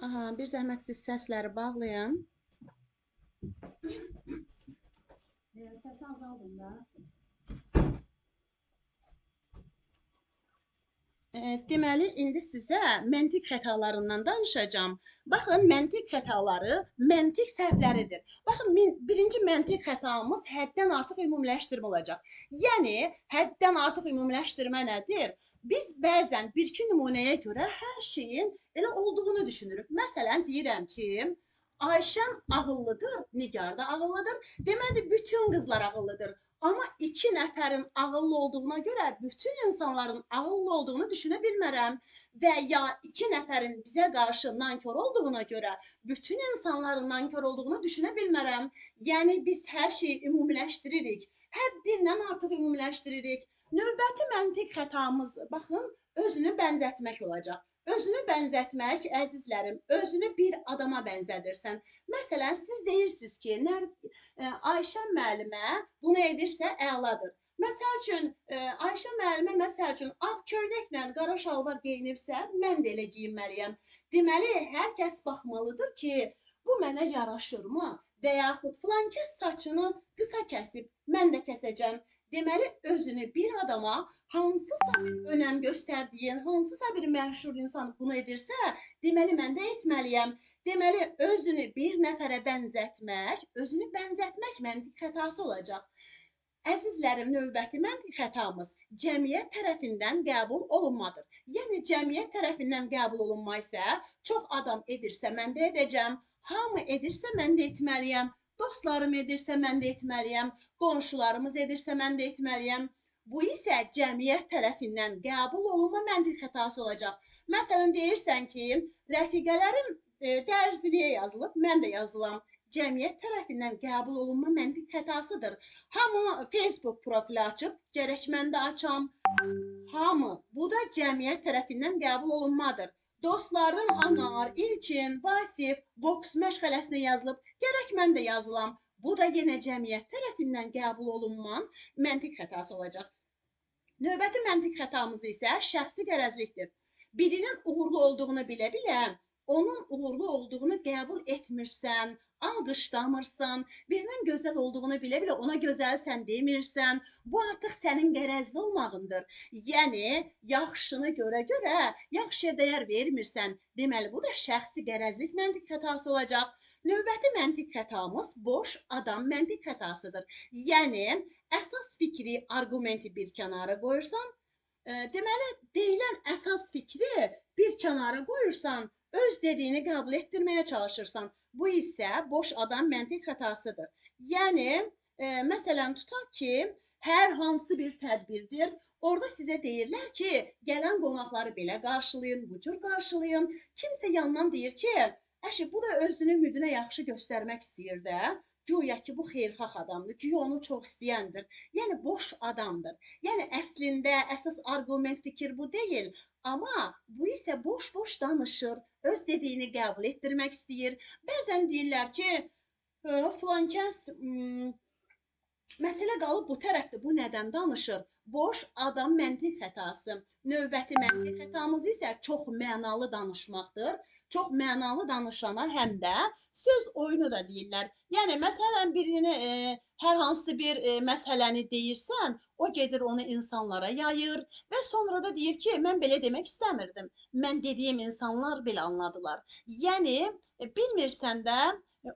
Aha, bir zəhmət siz səsləri bağlayın. Səsi azaldın da. Deməli, indi sizə məntiq xətalarından danışacağam. Baxın, məntiq xətaları məntiq səhvləridir. Baxın, birinci məntiq xətamız həddən artıq ümumiləşdirmə olacaq. Yəni, həddən artıq ümumiləşdirmə nədir? Biz bəzən bir-iki nümunəyə görə hər şeyin elə olduğunu düşünürük. Məsələn, deyirəm ki, Ayşən ağıllıdır, Nigar da ağıllıdır. Deməli, bütün qızlar ağıllıdır. Amma iki nəfərin ağıllı olduğuna görə bütün insanların ağıllı olduğunu düşünə bilmərəm və ya iki nəfərin bizə qarşı nankor olduğuna görə bütün insanların nankor olduğunu düşünə bilmərəm. Yəni biz hər şeyi ümumiləşdiririk. Həddindən artıq ümumiləşdiririk. Növbəti məntiq xətamız, baxın, özünü bənzətmək olacaq. Özünü bənzətmək, əzizlərim, özünü bir adama bənzədirsən. Məsələn, siz deyirsiniz ki, Ayşə müəllimə bunu edirsə əladır. Məsəl üçün, Ayşə müəllimə məsəl üçün ağ köynəklə qara şalvar geyinibsə, mən də elə geyinməliyəm. Deməli, hər kəs baxmalıdır ki, bu mənə yaraşırmı? Və yaxud filan kəs saçını qısa kəsib, mən də kəsəcəm. Deməli, özünü bir adama hansısa bir önəm göstərdiyin, hansısa bir məşhur insan bunu edirsə, deməli, mən də etməliyəm. Deməli, özünü bir nəfərə bənzətmək məntiq xətası olacaq. Əzizlərim, növbəti məntiq xətamız cəmiyyət tərəfindən qəbul olunmadır. Yəni, cəmiyyət tərəfindən qəbul olunma isə çox adam edirsə, mən də edəcəm, hamı edirsə, mən də etməliyəm, dostlarım edirsə, mən də etməliyəm, qonşularımız edirsə, mən də etməliyəm. Bu isə cəmiyyət tərəfindən qəbul olunma məntiq xətası olacaq. Məsələn, deyirsən ki, rəfiqələrim dərzliyə yazılıb, mən də yazılam. Cəmiyyət tərəfindən qəbul olunma məntiq xətasıdır. Hamı Facebook profili açıb, gərək mən də açam. Hamı, bu da cəmiyyət tərəfindən qəbul olunmadır. Dostlarım Anar, İlkin, Vasif boks məşğələsinə yazılıb, gərək mən də yazılam. Bu da yenə cəmiyyət tərəfindən qəbul olunman məntiq xətası olacaq. Növbəti məntiq xətamız isə şəxsi qərəzlikdir. Birinin uğurlu olduğunu bilə-bilə onun uğurlu olduğunu qəbul etmirsən, alqışlamırsan, birinin gözəl olduğunu bilə-bilə ona gözəlsən demirsən, bu artıq sənin qərəzli olmağındır. Yəni, yaxşını görə-görə yaxşıya dəyər vermirsən. Deməli, bu da şəxsi qərəzlik məntiq xətası olacaq. Növbəti məntiq xətamız boş adam məntiq xətasıdır. Yəni, əsas fikri, arqumenti bir kənara qoyursan, deməli, deyilən əsas fikri bir kənara qoyursan, öz dediyini qəbul etdirməyə çalışırsan. Bu isə boş adam məntiq xətasıdır. Yəni, məsələn, tutaq ki, hər hansı bir tədbirdir, orada sizə deyirlər ki, gələn qonaqları belə qarşılayın, bu cür qarşılayın. Kimsə yandan deyir ki, əşi, bu da özünü müdünə yaxşı göstərmək istəyir də. Güya ki, bu xeyirxah adamdır, güya onu çox istəyəndir. Yəni, boş adamdır. Yəni, əslində, əsas arqument fikir bu deyil. Amma bu isə boş-boş danışır, öz dediyini qəbul etdirmək istəyir. Bəzən deyirlər ki, filan kəs məsələ qalıb bu tərəfdə, bu nədən danışır? Boş adam məntiq xətası. Növbəti məntiq xətamız isə çox mənalı danışmaqdır. Çox mənalı danışana həm də söz oyunu da deyirlər. Yəni, məsələn, birini hər hansı bir məsələni deyirsən, o gedir onu insanlara yayır və sonra da deyir ki, mən belə demək istəmirdim. Mən dediyim insanlar belə anladılar. Yəni, bilmirsən də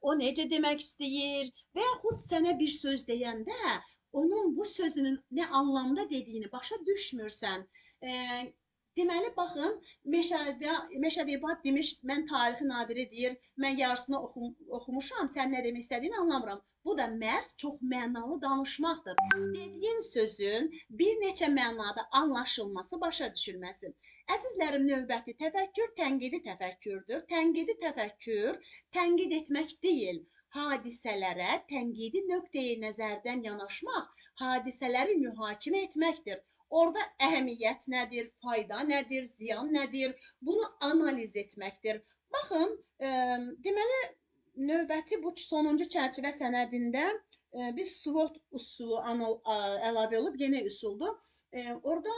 o necə demək istəyir və yaxud sənə bir söz deyəndə onun bu sözünün nə anlamda dediyini başa düşmürsən. Deməli, baxın, Məşədi İbad demiş, mən tarixi nadiri deyir, mən yarısını oxumuşam, sən nə demək istədiyini anlamıram. Bu da məhz çox mənalı danışmaqdır. Dediyin sözün bir neçə mənada anlaşılması, başa düşülməsi. Əzizlərim, növbəti təfəkkür tənqidi təfəkkürdür. Tənqidi təfəkkür tənqid etmək deyil, hadisələrə tənqidi nöqteyi nəzərdən yanaşmaq, hadisələri mühakimə etməkdir. Orada əhəmiyyət nədir, fayda nədir, ziyan nədir, bunu analiz etməkdir. Baxın, deməli, növbəti bu sonuncu çərçivə sənədində bir SWOT üsulu əlavə olub, yeni üsuldur. Orada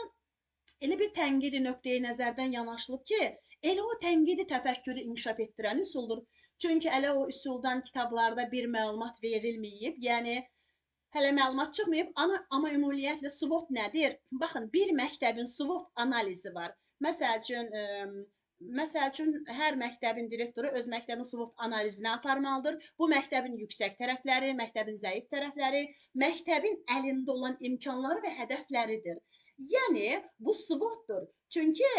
elə bir tənqidi nöqteyi nəzərdən yanaşılıb ki, elə o tənqidi təfəkkürü inkişaf etdirən üsuldur. Çünki elə o üsuldan kitablarda bir məlumat verilməyib, yəni hələ məlumat çıxmayıb, amma ümumiyyətlə SWOT nədir? Baxın, bir məktəbin SWOT analizi var. Məsəl üçün hər məktəbin direktoru öz məktəbin SWOT analizini aparmalıdır. Bu məktəbin yüksək tərəfləri, məktəbin zəif tərəfləri, məktəbin əlində olan imkanları və hədəfləridir. Yəni bu SWOT-dur. Çünki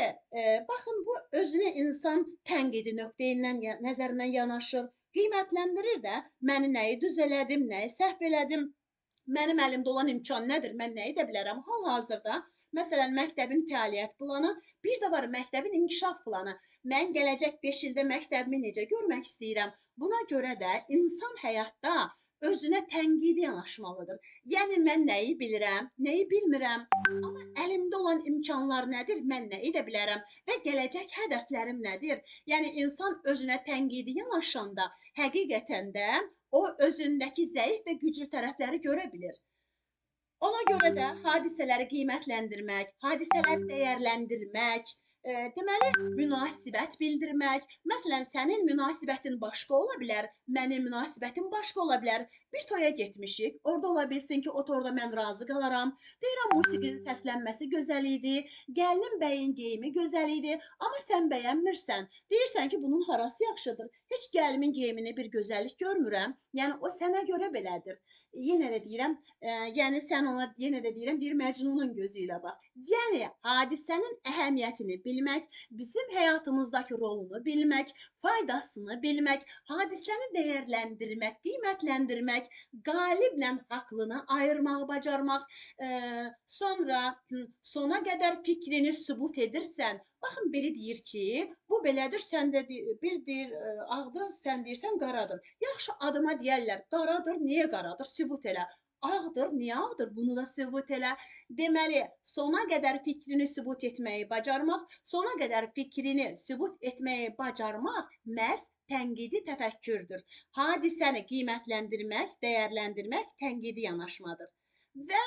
baxın, bu özünə insan tənqidi nöqteyindən nəzərindən yanaşır, qiymətləndirir də, məni nəyi düz elədim, nəyi səhv elədim, mənim əlimdə olan imkan nədir, mən nə edə bilərəm hal-hazırda. Məsələn, məktəbin fəaliyyət planı, bir də var məktəbin inkişaf planı. Mən gələcək 5 ildə məktəbimi necə görmək istəyirəm. Buna görə də insan həyatda özünə tənqidi yanaşmalıdır. Yəni mən nəyi bilirəm, nəyi bilmirəm, amma əlimdə olan imkanlar nədir, mən nə edə bilərəm və gələcək hədəflərim nədir? Yəni insan özünə tənqidi yanaşanda həqiqətən də o özündəki zəif və güclü tərəfləri görə bilir. Ona görə də hadisələri qiymətləndirmək, hadisələri dəyərləndirmək, deməli, münasibət bildirmək. Məsələn, sənin münasibətin başqa ola bilər, mənim münasibətim başqa ola bilər. Bir toya getmişik, orada ola bilsin ki, o torda mən razı qalaram. Deyirəm, musiqinin səslənməsi gözəl idi, gəlin bəyin geyimi gözəl idi, amma sən bəyənmirsən. Deyirsən ki, bunun harası yaxşıdır. Heç gəlimin geyimini bir gözəllik görmürəm. Yəni o sənə görə belədir. Yenə də deyirəm, yəni sən ona yenə də deyirəm, bir məcnunun gözü ilə bax. Yəni hadisənin əhəmiyyətini bilmək, bizim həyatımızdakı rolunu bilmək, faydasını bilmək, hadisəni dəyərləndirmək, qiymətləndirmək, qaliblə haqlını ayırmağı bacarmaq, sonra sona qədər fikrini sübut edirsən. Baxın, biri deyir ki, bu belədir, sən də bir deyir ağdır, sən deyirsən qaradır. Yaxşı, adıma deyərlər, qaradır, niyə qaradır? Sübut elə. Ağdır, niyə ağdır? Bunu da sübut elə. Deməli, sona qədər fikrini sübut etməyi bacarmaq, sona qədər fikrini sübut etməyi bacarmaq məhz tənqidi təfəkkürdür. Hadisəni qiymətləndirmək, dəyərləndirmək tənqidi yanaşmadır. Və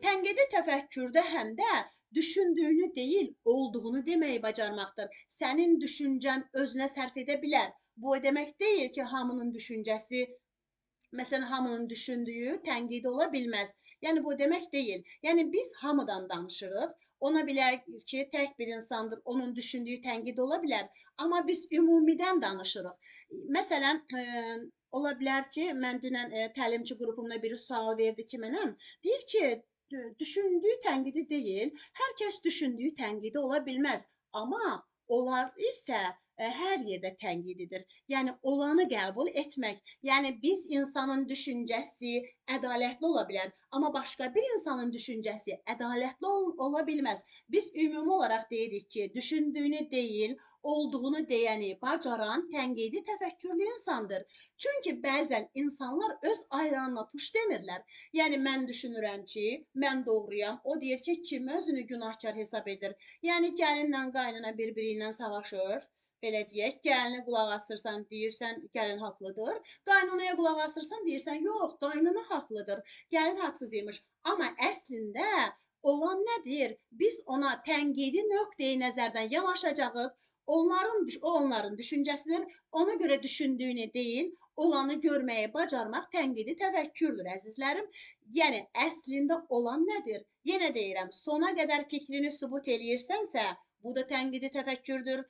tənqidi təfəkkürdə həm də düşündüyünü deyil, olduğunu deməyi bacarmaqdır. Sənin düşüncən özünə sərf edə bilər. Bu o demək deyil ki, hamının düşüncəsi, məsələn, hamının düşündüyü tənqidi ola bilməz. Yəni bu demək deyil. Yəni biz hamıdan danışırıq. Ona bilər ki, tək bir insandır, onun düşündüyü tənqid ola bilər. Amma biz ümumidən danışırıq. Məsələn, ola bilər ki, mən dünən təlimçi qrupumda biri sual verdi ki, mənə deyir ki, düşündüyü tənqidi deyil, hər kəs düşündüyü tənqidi ola bilməz. Amma onlar isə hər yerdə tənqididir. Yəni olanı qəbul etmək. Yəni biz insanın düşüncəsi ədalətli ola bilər, amma başqa bir insanın düşüncəsi ədalətli ola bilməz. Biz ümumi olaraq deyirik ki, düşündüyünü deyil, olduğunu deyəni bacaran tənqidi təfəkkürlü insandır. Çünki bəzən insanlar öz ayranına tuş demirlər. Yəni mən düşünürəm ki, mən doğruyam. O deyir ki, kim özünü günahkar hesab edir? Yəni gəlinlə qaynana bir-biri ilə savaşır. Belə deyək, gəlinə qulaq asırsan, deyirsən gəlin haqlıdır. Qaynanaya qulaq asırsan, deyirsən yox, qaynana haqlıdır. Gəlin haqsız imiş. Amma əslində olan nədir? Biz ona tənqidi nöqteyi nəzərdən yanaşacağıq. Onların düşüncəsidir. Ona görə düşündüyünü deyil, olanı görməyi bacarmaq tənqidi təfəkkürdür, əzizlərim. Yəni əslində olan nədir? Yenə deyirəm, sona qədər fikrini sübut eləyirsənsə, bu da tənqidi təfəkkürdür.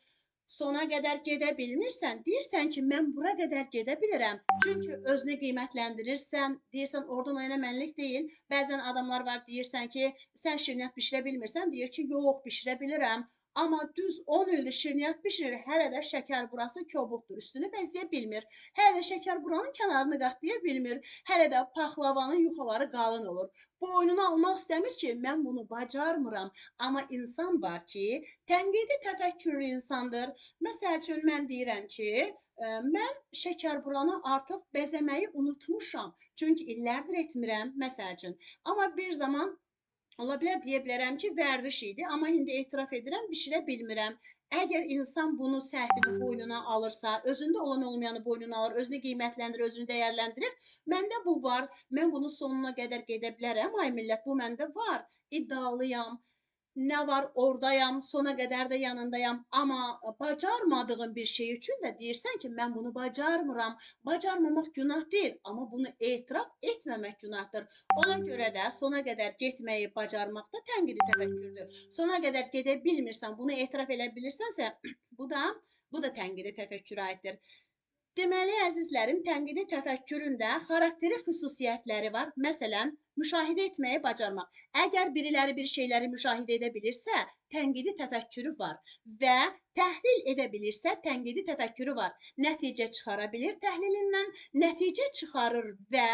Sona qədər gedə bilmirsən, deyirsən ki, mən bura qədər gedə bilirəm. Çünki özünü qiymətləndirirsən, deyirsən oradan o yana mənlik deyil. Bəzən adamlar var, deyirsən ki, sən şirniyyat bişirə bilmirsən, deyir ki, yox, bişirə bilirəm. Amma düz 10 ildir şirniyyat bişirir, hələ də şəkər burası kobuddur, üstünü bəzəyə bilmir. Hələ də şəkər buranın kənarını qatlaya bilmir. Hələ də paxlavanın yuxaları qalın olur. Boynunu almaq istəmir ki, mən bunu bacarmıram. Amma insan var ki, tənqidi təfəkkürlü insandır. Məsəl üçün mən deyirəm ki, mən şəkər buranı artıq bəzəməyi unutmuşam. Çünki illərdir etmirəm, məsəl üçün. Amma bir zaman Ola bilər deyə bilərəm ki, vərdiş idi, amma indi etiraf edirəm, bişirə bilmirəm. Əgər insan bunu səhvini boynuna alırsa, özündə olan olmayanı boynuna alır, özünü qiymətləndirir, özünü dəyərləndirir, məndə bu var, mən bunu sonuna qədər gedə bilərəm, ay millət, bu məndə var, iddialıyam. Nə var ordayam, sona qədər də yanındayam. Amma bacarmadığın bir şey üçün də deyirsən ki, mən bunu bacarmıram. Bacarmamaq günah deyil, amma bunu etiraf etməmək günahdır. Ona görə də sona qədər getməyi bacarmaq da tənqidi təfəkkürdür. Sona qədər gedə bilmirsən, bunu etiraf edə bilirsənsə, bu da tənqidi təfəkkürə aiddir. Deməli, əzizlərim, tənqidi təfəkkürün də xarakteri xüsusiyyətləri var. Məsələn, müşahidə etməyi bacarmaq. Əgər biriləri bir şeyləri müşahidə edə bilirsə, tənqidi təfəkkürü var və təhlil edə bilirsə, tənqidi təfəkkürü var. Nəticə çıxara bilir təhlilindən, nəticə çıxarır və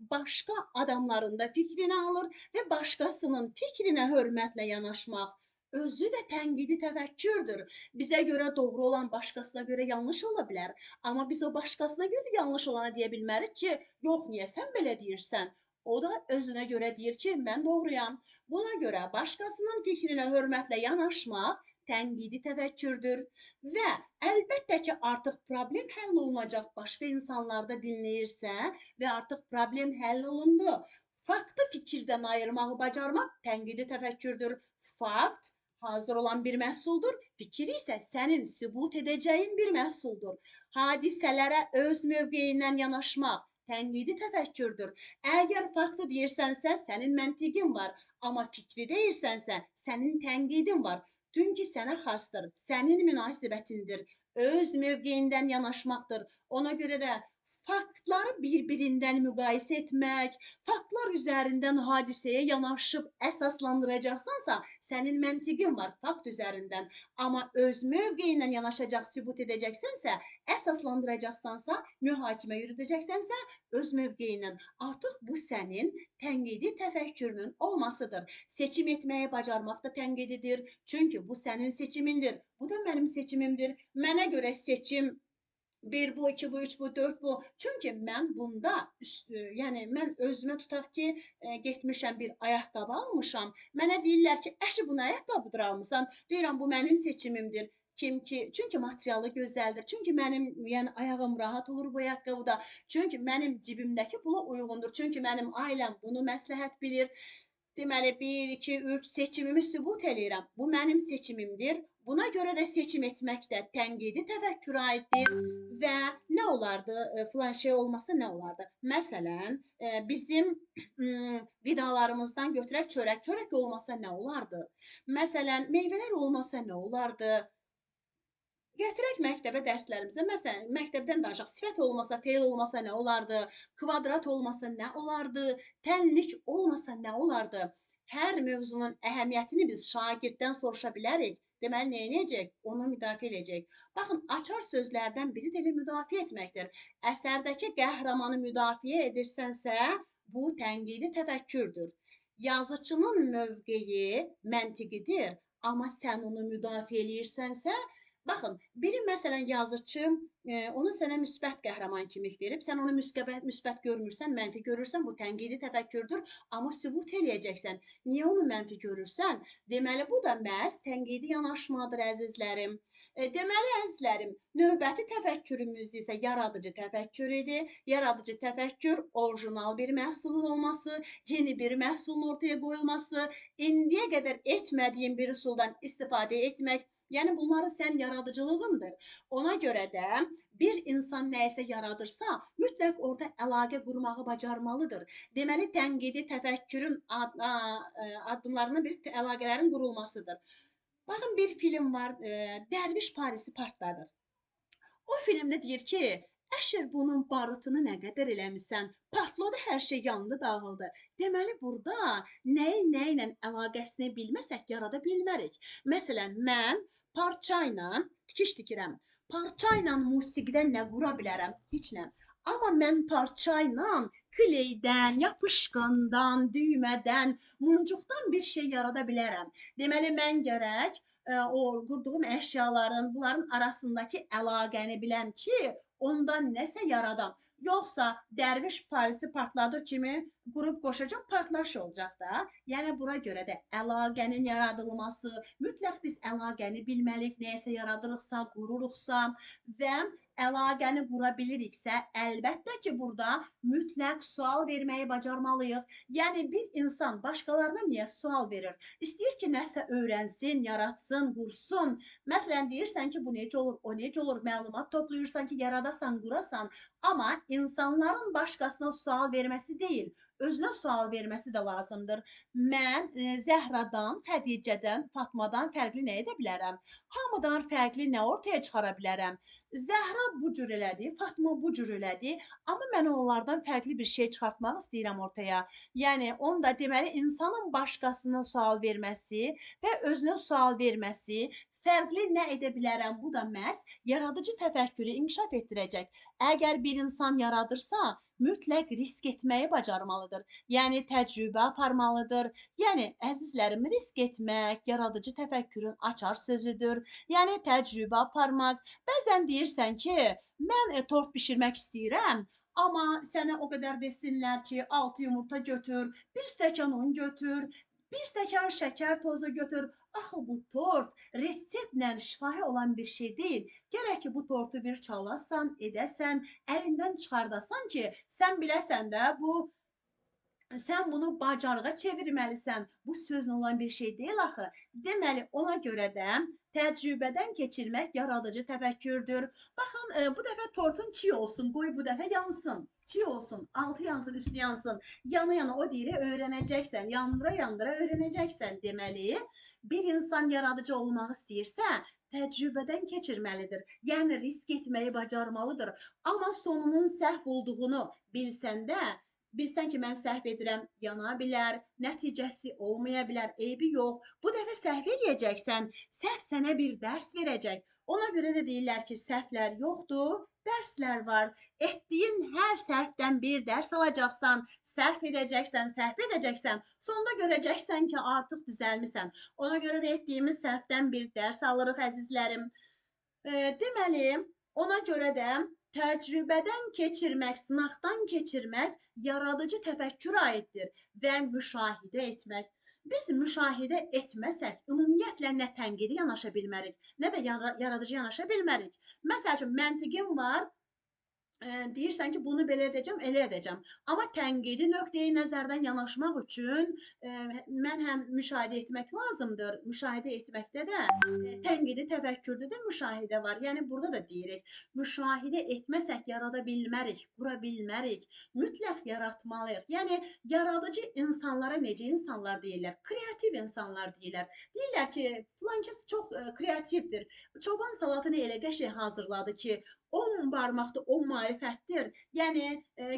başqa adamların da fikrini alır və başqasının fikrinə hörmətlə yanaşmaq özü də tənqidi təfəkkürdür. Bizə görə doğru olan başqasına görə yanlış ola bilər. Amma biz o başqasına görə yanlış olanı deyə bilmərik ki, yox, niyə sən belə deyirsən? O da özünə görə deyir ki, mən doğruyam. Buna görə başqasının fikrinə hörmətlə yanaşmaq tənqidi təfəkkürdür və əlbəttə ki, artıq problem həll olunacaq. Başqa insanlarda dinləyirsə və artıq problem həll olundu. Faktı fikirdən ayırmağı bacarmaq tənqidi təfəkkürdür. Fakt hazır olan bir məhsuldur, fikir isə sənin sübut edəcəyin bir məhsuldur. Hadisələrə öz mövqeyindən yanaşmaq tənqidi təfəkkürdür. Əgər faktı deyirsənsə, sənin məntiqin var, amma fikri deyirsənsə, sənin tənqidin var. Çünki sənə xasdır, sənin münasibətindir, öz mövqeyindən yanaşmaqdır. Ona görə də faktları bir-birindən müqayisə etmək, faktlar üzərindən hadisəyə yanaşıb əsaslandıracaqsansa, sənin məntiqin var fakt üzərindən. Amma öz mövqeyindən yanaşacaq, sübut edəcəksənsə, əsaslandıracaqsansa, mühakimə yürüdəcəksənsə, öz mövqeyindən. Artıq bu sənin tənqidi təfəkkürünün olmasıdır. Seçim etməyi bacarmaq da tənqididir. Çünki bu sənin seçimindir. Bu da mənim seçimimdir. Mənə görə seçim bir bu, iki bu, üç bu, dört bu. Çünki mən bunda, yəni mən özümə tutaq ki, getmişəm bir ayaqqabı almışam. Mənə deyirlər ki, əşi bu nə ayaqqabıdır almısan? Deyirəm, bu mənim seçimimdir. Çünki materialı gözəldir. Çünki mənim, yəni ayağım rahat olur bu ayaqqabıda. Çünki mənim cibimdəki pula uyğundur. Çünki mənim ailəm bunu məsləhət bilir. Deməli, 1, 2, 3 seçimimi sübut eləyirəm. Bu mənim seçimimdir. Buna görə də seçim etmək də tənqidi təfəkkürə aiddir və nə olardı? Filan şey olmasa nə olardı? Məsələn, bizim qidalarımızdan götürək çörək. Çörək olmasa nə olardı? Məsələn, meyvələr olmasa nə olardı? Gətirək məktəbə dərslərimizə. Məsələn, məktəbdən danışaq. Sifət olmasa, feil olmasa nə olardı? Kvadrat olmasa nə olardı? Tənlik olmasa nə olardı? Hər mövzunun əhəmiyyətini biz şagirddən soruşa bilərik. Deməli, nə edəcək? Onu müdafiə edəcək. Baxın, açar sözlərdən biri də elə müdafiə etməkdir. Əsərdəki qəhrəmanı müdafiə edirsənsə, bu tənqidi təfəkkürdür. Yazıçının mövqeyi məntiqidir, amma sən onu müdafiə edirsənsə, baxın, biri məsələn yazıcı onu sənə müsbət qəhrəman kimi verib, sən onu müsbət görmürsən, mənfi görürsən, bu tənqidi təfəkkürdür, amma sübut eləyəcəksən. Niyə onu mənfi görürsən? Deməli, bu da məhz tənqidi yanaşmadır, əzizlərim. Deməli, əzizlərim, növbəti təfəkkürümüz isə yaradıcı təfəkkür idi. Yaradıcı təfəkkür orijinal bir məhsulun olması, yeni bir məhsulun ortaya qoyulması, indiyə qədər etmədiyin bir üsuldan istifadə etmək. Yəni bunları sən yaradıcılığındır. Ona görə də bir insan nəyisə yaradırsa, mütləq orada əlaqə qurmağı bacarmalıdır. Deməli, tənqidi təfəkkürün addımlarının bir əlaqələrin qurulmasıdır. Baxın, bir film var, Dərviş Parisi partladır. O filmdə deyir ki, əşir bunun barıtını nə qədər eləmisən, partladı, hər şey yandı, dağıldı. Deməli, burada nə ilə əlaqəsini bilməsək, yarada bilmərik. Məsələn, mən parça ilə tikiş tikirəm. Parça ilə musiqidən nə qura bilərəm? Heç nə. Amma mən parça ilə kleydən, yapışqandan, düymədən, muncuqdan bir şey yarada bilərəm. Deməli, mən gərək o qurduğum əşyaların, bunların arasındakı əlaqəni biləm ki, ondan nəsə yaradam. Yoxsa dərviş Parisi partladır kimi qrup qoşacaq, partlayış olacaq da. Yəni buna görə də əlaqənin yaradılması, mütləq biz əlaqəni bilməliyik, nəyəsə yaradırıqsa, qururuqsa və əlaqəni qura biliriksə, əlbəttə ki, burada mütləq sual verməyi bacarmalıyıq. Yəni bir insan başqalarına niyə sual verir? İstəyir ki, nəsə öyrənsin, yaratsın, qursun. Məsələn, deyirsən ki, bu necə olur, o necə olur, məlumat toplayırsan ki, yaradasan, qurasan. Amma insanların başqasına sual verməsi deyil, özünə sual verməsi də lazımdır. Mən Zəhradan, Xədicədən, Fatmadan fərqli nə edə bilərəm? Hamıdan fərqli nə ortaya çıxara bilərəm? Zəhra bu cür elədi, Fatma bu cür elədi, amma mən onlardan fərqli bir şey çıxartmaq istəyirəm ortaya. Yəni, onda deməli, insanın başqasına sual verməsi və özünə sual verməsi, fərqli nə edə bilərəm, bu da məhz yaradıcı təfəkkürü inkişaf etdirəcək. Əgər bir insan yaradırsa, mütləq risk etməyi bacarmalıdır. Yəni, təcrübə aparmalıdır. Yəni, əzizlərim, risk etmək, yaradıcı təfəkkürün açar sözüdür. Yəni, təcrübə aparmaq. Bəzən deyirsən ki, mən tort bişirmək istəyirəm, amma sənə o qədər desinlər ki, 6 yumurta götür, 1 stəkan un götür, 1 stəkan şəkər tozu götür. Axı bu tort reseptlə şifahi olan bir şey deyil. Gərək ki, bu tortu bir çalasan, edəsən, əlindən çıxardasan ki, sən biləsən də sən bunu bacarığa çevirməlisən. Bu sözlə olan bir şey deyil axı. Deməli, ona görə də təcrübədən keçirmək yaradıcı təfəkkürdür. Baxın, bu dəfə tortun çiğ olsun, qoy bu dəfə yansın. Çiğ olsun, altı yansın, üstü yansın. Yana-yana o deyiri öyrənəcəksən, yandıra-yandıra öyrənəcəksən. Deməli, bir insan yaradıcı olmaq istəyirsə, təcrübədən keçirməlidir. Yəni, risk etməyi bacarmalıdır. Amma sonunun səhv olduğunu bilsən ki, mən səhv edirəm, yana bilər, nəticəsi olmaya bilər, eybi yox. Bu dəfə səhv eləyəcəksən, səhv sənə bir dərs verəcək. Ona görə də deyirlər ki, səhvlər yoxdur, dərslər var. Etdiyin hər səhvdən bir dərs alacaqsan, səhv edəcəksən. Sonda görəcəksən ki, artıq düzəlmisən. Ona görə də etdiyimiz səhvdən bir dərs alırıq, əzizlərim. Deməli, ona görə də təcrübədən keçirmək, sınaqdan keçirmək yaradıcı təfəkkürə aiddir və müşahidə etmək. Biz müşahidə etməsək, ümumiyyətlə nə tənqidi yanaşa bilmərik, nə də yaradıcı yanaşa bilmərik. Məsəl üçün, məntiqim var, deyirsən ki, bunu belə edəcəm, elə edəcəm. Amma tənqidi nöqteyi nəzərdən yanaşmaq üçün mən həm müşahidə etmək lazımdır. Müşahidə etməkdə də tənqidi təfəkkürdə də müşahidə var. Yəni burada da deyirik, müşahidə etməsək yarada bilmərik, qura bilmərik. Mütləq yaratmalıyıq. Yəni yaradıcı insanlara necə insanlar deyirlər? Kreativ insanlar deyirlər. Deyirlər ki, filankəs çox kreativdir. Çoban salatını elə qəşəng hazırladı ki, 10 barmaqda 10 marifətdir. Yəni,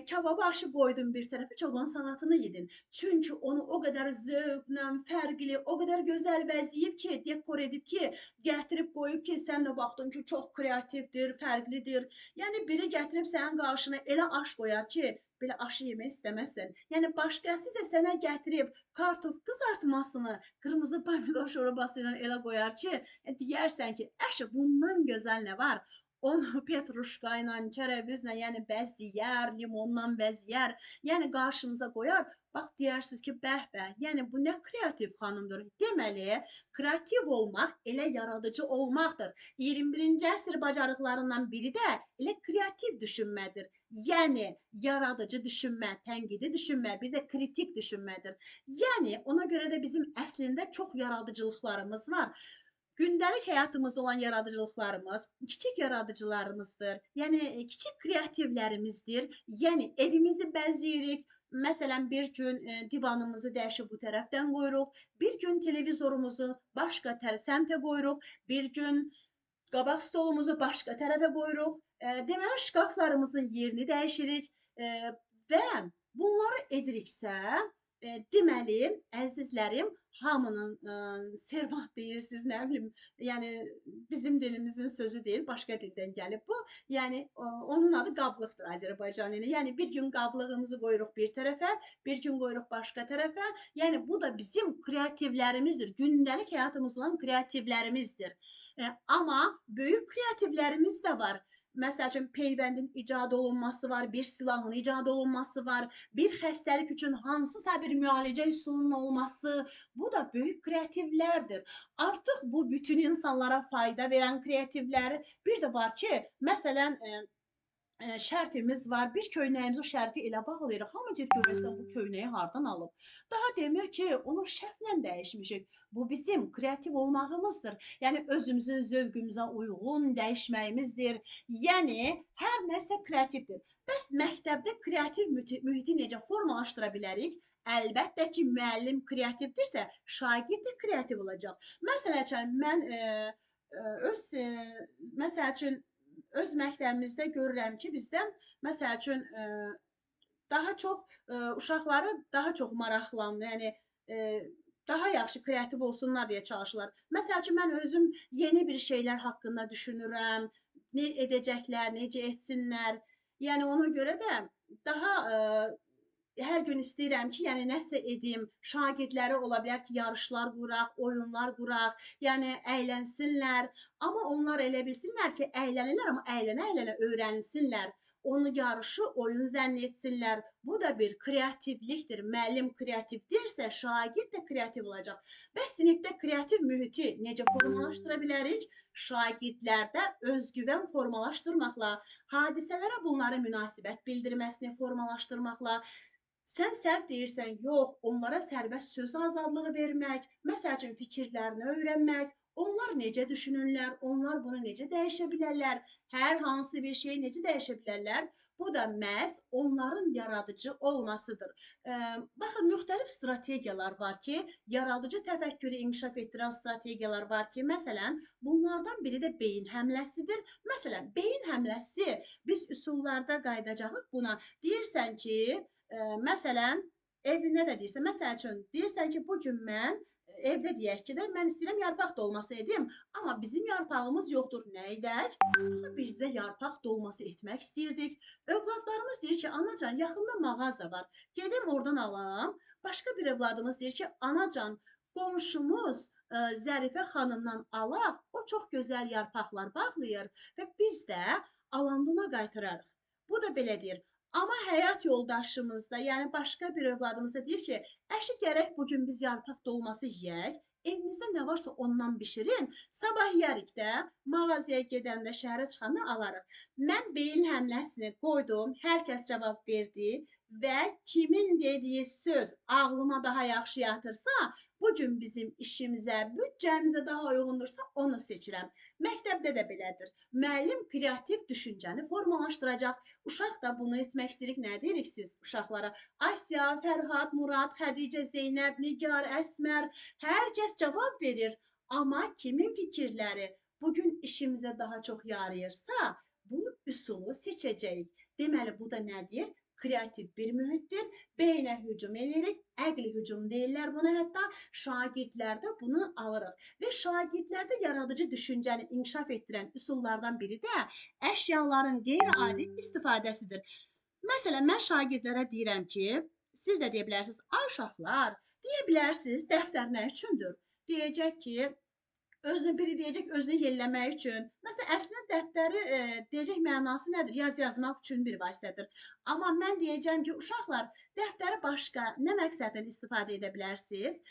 kababı aşı qoydun bir tərəfə, çoban salatını yedin. Çünki onu o qədər zövqlə, fərqli, o qədər gözəl bəzəyib ki, dekor edib ki, gətirib qoyub ki, sən də baxdın ki, çox kreativdir, fərqlidir. Yəni, biri gətirib sənin qarşına elə aş qoyar ki, belə aşı yemək istəməzsən. Yəni, başqası isə sənə gətirib kartof qızartmasını, qırmızı pomidor şorbası ilə elə qoyar ki, deyərsən ki, əşi, bundan gözəl nə var? Onu petruşka ilə, kərəvizlə, yəni bəzəyər, limonla bəzəyər, yəni qarşınıza qoyar. Bax, deyərsiniz ki, bəh-bəh, yəni bu nə kreativ xanımdır. Deməli, kreativ olmaq elə yaradıcı olmaqdır. 21-ci əsr bacarıqlarından biri də elə kreativ düşünmədir. Yəni, yaradıcı düşünmə, tənqidi düşünmə, bir də kritik düşünmədir. Yəni, ona görə də bizim əslində çox yaradıcılıqlarımız var. Gündəlik həyatımızda olan yaradıcılıqlarımız kiçik yaradıcılarımızdır. Yəni, kiçik kreativlərimizdir. Yəni, evimizi bəzəyirik. Məsələn, bir gün divanımızı dəyişib bu tərəfdən qoyuruq. Bir gün televizorumuzu başqa səmtə qoyuruq. Bir gün qabaq stolumuzu başqa tərəfə qoyuruq. Deməli, şkaflarımızın yerini dəyişirik və bunları ediriksə, deməli, əzizlərim, hamının servat deyirsiniz, nə bilim, yəni bizim dilimizin sözü deyil, başqa dildən gəlib bu. Yəni onun adı qablıqdır Azərbaycan dili. Yəni bir gün qablığımızı qoyuruq bir tərəfə, bir gün qoyuruq başqa tərəfə. Yəni bu da bizim kreativlərimizdir. Gündəlik həyatımızda olan kreativlərimizdir. Amma böyük kreativlərimiz də var. Məsəl üçün peyvəndin icad olunması var, bir silahın icad olunması var, bir xəstəlik üçün hansısa bir müalicə üsulunun olması, bu da böyük kreativlərdir. Artıq bu bütün insanlara fayda verən kreativlər. Bir də var ki, məsələn, şərfimiz var. Bir köynəyimizi o şərfi elə bağlayırıq. Hamı deyir görəsən bu köynəyi hardan alıb? Daha demir ki, onu şərflə dəyişmişik. Bu bizim kreativ olmağımızdır. Yəni özümüzün zövqümüzə uyğun dəyişməyimizdir. Yəni hər nəsə kreativdir. Bəs məktəbdə kreativ mühiti necə formalaşdıra bilərik? Əlbəttə ki, müəllim kreativdirsə, şagird də kreativ olacaq. Məsələn, mən öz məsəl üçün öz məktəbimizdə görürəm ki, bizdə məsəl üçün daha çox uşaqları daha çox maraqlanır. Yəni daha yaxşı kreativ olsunlar deyə çalışırlar. Məsəl üçün mən özüm yeni bir şeylər haqqında düşünürəm. Nə edəcəklər, necə etsinlər. Yəni ona görə də daha hər gün istəyirəm ki, yəni nəsə edim, şagirdləri ola bilər ki, yarışlar quraq, oyunlar quraq, yəni əylənsinlər. Amma onlar elə bilsinlər ki, əylənirlər, amma əylənə-əylənə öyrənsinlər. Onu yarışı oyun zənn etsinlər. Bu da bir kreativlikdir. Müəllim kreativdirsə, şagird də kreativ olacaq. Bəs sinifdə kreativ mühiti necə formalaşdıra bilərik? Şagirdlərdə özgüvən formalaşdırmaqla, hadisələrə bunların münasibət bildirməsini formalaşdırmaqla, sən səhv deyirsən, yox, onlara sərbəst söz azadlığı vermək, məsəl üçün fikirlərini öyrənmək, onlar necə düşünürlər, onlar bunu necə dəyişə bilərlər, hər hansı bir şeyi necə dəyişə bilərlər, bu da məhz onların yaradıcı olmasıdır. Baxın, müxtəlif strategiyalar var ki, yaradıcı təfəkkürü inkişaf etdirən strategiyalar var ki, məsələn, bunlardan biri də beyin həmləsidir. Məsələn, beyin həmləsi, biz üsullarda qayıdacağıq buna. Deyirsən ki, məsələn, evində də deyirsən, məsəl üçün, deyirsən ki, bugün mən evdə deyək ki də, mən istəyirəm yarpaq dolması edim, amma bizim yarpağımız yoxdur. Nə edək? Bizdə yarpaq dolması etmək istəyirdik. Övladlarımız deyir ki, anacan, yaxında mağaza var, gedim oradan alam. Başqa bir övladımız deyir ki, anacan, qonşumuz Zərifə xanımdan alaq, o çox gözəl yarpaqlar bağlayır və biz də alandona qaytararıq. Bu da belə deyir. Amma həyat yoldaşımız da, yəni başqa bir övladımız da deyir ki, əşi gərək bugün biz yarpaq dolması yeyək, evimizdə nə varsa ondan bişirin, sabah yeyərik də, mağazaya gedəndə, şəhərə çıxanda alarıq. Mən beyin həmləsini qoydum, hər kəs cavab verdi və kimin dediyi söz ağlıma daha yaxşı yatırsa, bugün bizim işimizə, büdcəmizə daha uyğundursa, onu seçirəm. Məktəbdə də belədir. Müəllim kreativ düşüncəni formalaşdıracaq. Uşaq da bunu etmək istəyirik. Nə deyirik siz uşaqlara? Asya, Fərhad, Murad, Xədicə, Zeynəb, Nigar, Əsmər, hər kəs cavab verir. Amma kimin fikirləri bugün işimizə daha çox yarayırsa, bu üsulu seçəcəyik. Deməli, bu da nədir? Kreativ bir mühitdir. Beynə hücum edirik. Əqli hücum deyirlər buna hətta. Şagirdlərdə bunu alırıq. Və şagirdlərdə yaradıcı düşüncəni inkişaf etdirən üsullardan biri də əşyaların qeyri-adi istifadəsidir. Məsələn, mən şagirdlərə deyirəm ki, siz də deyə bilərsiniz, ay uşaqlar, deyə bilərsiniz, dəftər nə üçündür? Deyəcək ki, biri deyəcək özünü yelləmək üçün. Məsələn, əslində dəftəri deyəcək mənası nədir? Yazmaq üçün bir vasitədir. Amma mən deyəcəm ki, uşaqlar, dəftəri başqa nə məqsədlə istifadə edə bilərsiniz?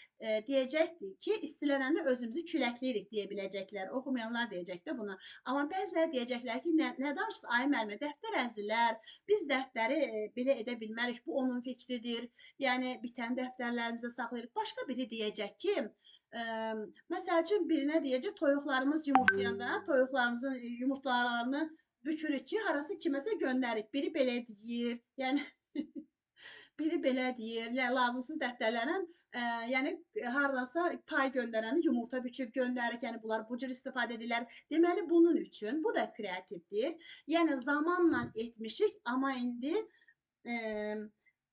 Deyəcəkdir ki, istilənəndə özümüzü küləkləyirik deyə biləcəklər. Oxumayanlar deyəcək də bunu. Amma bəziləri deyəcəklər ki, nə danışırsınız? Ay müəllimə, dəftər əzilər. Biz dəftəri belə edə bilmərik. Bu onun fikridir. Yəni bitən dəftərlərimizə saxlayırıq. Başqa biri deyəcək ki, məsəl üçün birinə deyəcək, toyuqlarımız yumurtlayanda toyuqlarımızın yumurtalarını bükürük ki, harası kiməsə göndərik. Biri belə deyir, yəni biri belə deyir, lazımsız dəftərlərlə yəni haradasa pay göndərəni yumurta büküb göndərik. Yəni bunlar bu cür istifadə edirlər. Deməli bunun üçün bu da kreativdir. Yəni zamanla etmişik, amma indi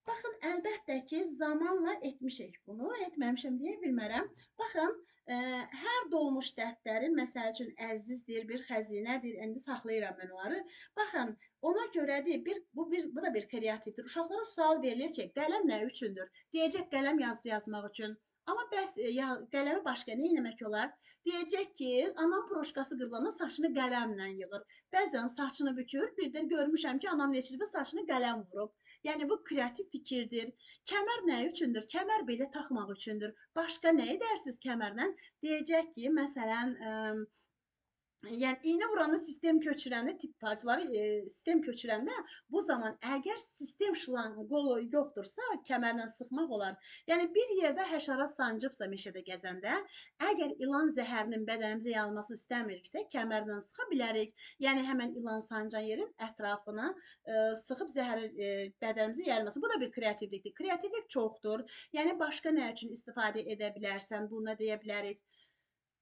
baxın, əlbəttə ki, zamanla etmişik bunu, etməmişəm deyə bilmərəm. Baxın, hər dolmuş dəftərin, məsəl üçün, əzizdir, bir xəzinədir, indi saxlayıram mən onları. Baxın, ona görədir, bu da bir kreativdir. Uşaqlara sual verilir ki, qələm nə üçündür? Deyəcək, qələm yazı yazmaq üçün. Amma bəs ya qələmi başqa nə etmək olar? Deyəcək ki, anam broşkası qırılanda saçını qələmlə yığır. Bəzən saçını bükür, birdən görmüşəm ki, anam neçə dəfə saçını qələm vurub. Yəni bu kreativ fikirdir. Kəmər nə üçündür? Kəmər belə taxmaq üçündür. Başqa nə edərsiniz kəmərlə? Deyəcək ki, məsələn, yəni iynə vuranı sistem köçürəndə tippacları sistem köçürəndə bu zaman əgər sistem şlanqı yoxdursa kəmərlə sıxmaq olar. Yəni bir yerdə həşərat sancıbsa meşədə gəzəndə, əgər ilan zəhərinin bədənimizə yayılmasını istəmiriksə kəmərlə sıxa bilərik. Yəni həmin ilan sancan yerin ətrafına sıxıb zəhəri bədənimizə yayılması. Bu da bir kreativlikdir. Kreativlik çoxdur. Yəni başqa nə üçün istifadə edə bilərsən? Bunu deyə bilərik.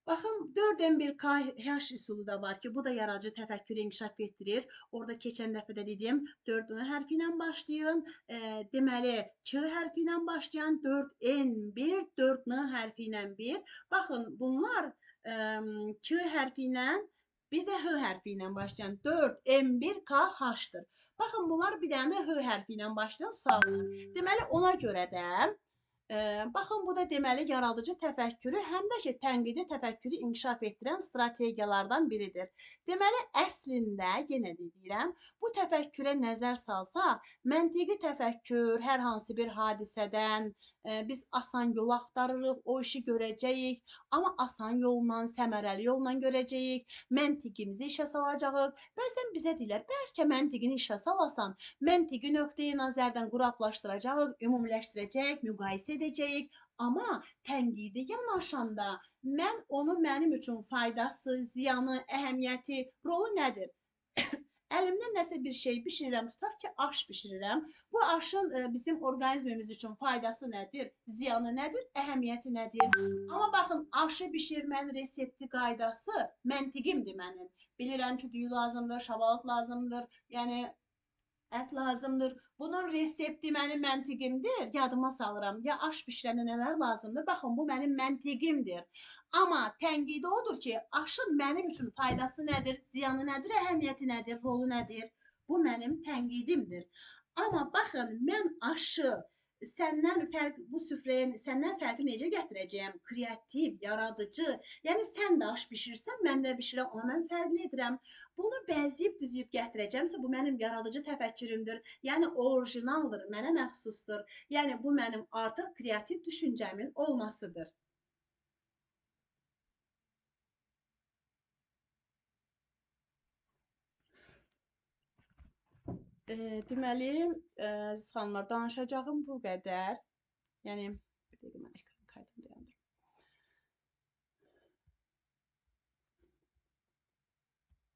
Baxın 4M1K hash üsulu da var ki, bu da yaradıcı təfəkkürü inkişaf etdirir. Orada keçən dəfə də dedim, 4 hərfi ilə başlayın. Deməli, K hərfi ilə başlayan 4N1, 4N hərfi ilə 1. Baxın, bunlar K hərfi ilə bir də H hərfi ilə başlayan 4M1K H-dır. Baxın, bunlar bir dənə də H hərfi ilə başlayan suallar. Deməli, ona görə də baxın, bu da deməli yaradıcı təfəkkürü, həm də ki, tənqidi təfəkkürü inkişaf etdirən strategiyalardan biridir. Deməli, əslində, yenə də deyirəm, bu təfəkkürə nəzər salsaq, məntiqi təfəkkür hər hansı bir hadisədən biz asan yol axtarırıq, o işi görəcəyik, amma asan yolla, səmərəli yolla görəcəyik, məntiqimizi işə salacağıq. Bəzən bizə deyirlər, bəlkə məntiqini işə salasan, məntiqi nöqteyi nəzərdən quraqlaşdıracağıq, ümumiləşdirəcəyik, müqayisə edəcəyik. Amma tənqidi yanaşanda mən onu mənim üçün faydası, ziyanı, əhəmiyyəti, rolu nədir? Əlimdən nəsə bir şey bişirirəm, tutaq ki, aş bişirirəm. Bu aşın bizim orqanizmimiz üçün faydası nədir? Ziyanı nədir? Əhəmiyyəti nədir? Amma baxın, aşı bişirmənin resepti, qaydası məntiqimdir mənim. Bilirəm ki, düyü lazımdır, şabalıd lazımdır, yəni ət lazımdır. Bunun resepti mənim məntiqimdir. Yadıma salıram. Ya aş bişirənə nələr lazımdır? Baxın, bu mənim məntiqimdir. Amma tənqidi odur ki, aşın mənim üçün faydası nədir? Ziyanı nədir? Əhəmiyyəti nədir? Rolu nədir? Bu mənim tənqidimdir. Amma baxın, mən aşı səndən fərq bu süfrəyə səndən fərqi necə gətirəcəyəm? Kreativ, yaradıcı. Yəni sən də aş bişirsən, mən də bişirəm, amma mən fərqli edirəm. Bunu bəzəyib düzüb gətirəcəmsə, bu mənim yaradıcı təfəkkürümdür. Yəni orijinaldır, mənə məxsusdur. Yəni bu mənim artıq kreativ düşüncəmin olmasıdır. Deməli, əziz xanımlar, danışacağım bu qədər. Yəni, bir dəqiqə mən ekran kaydını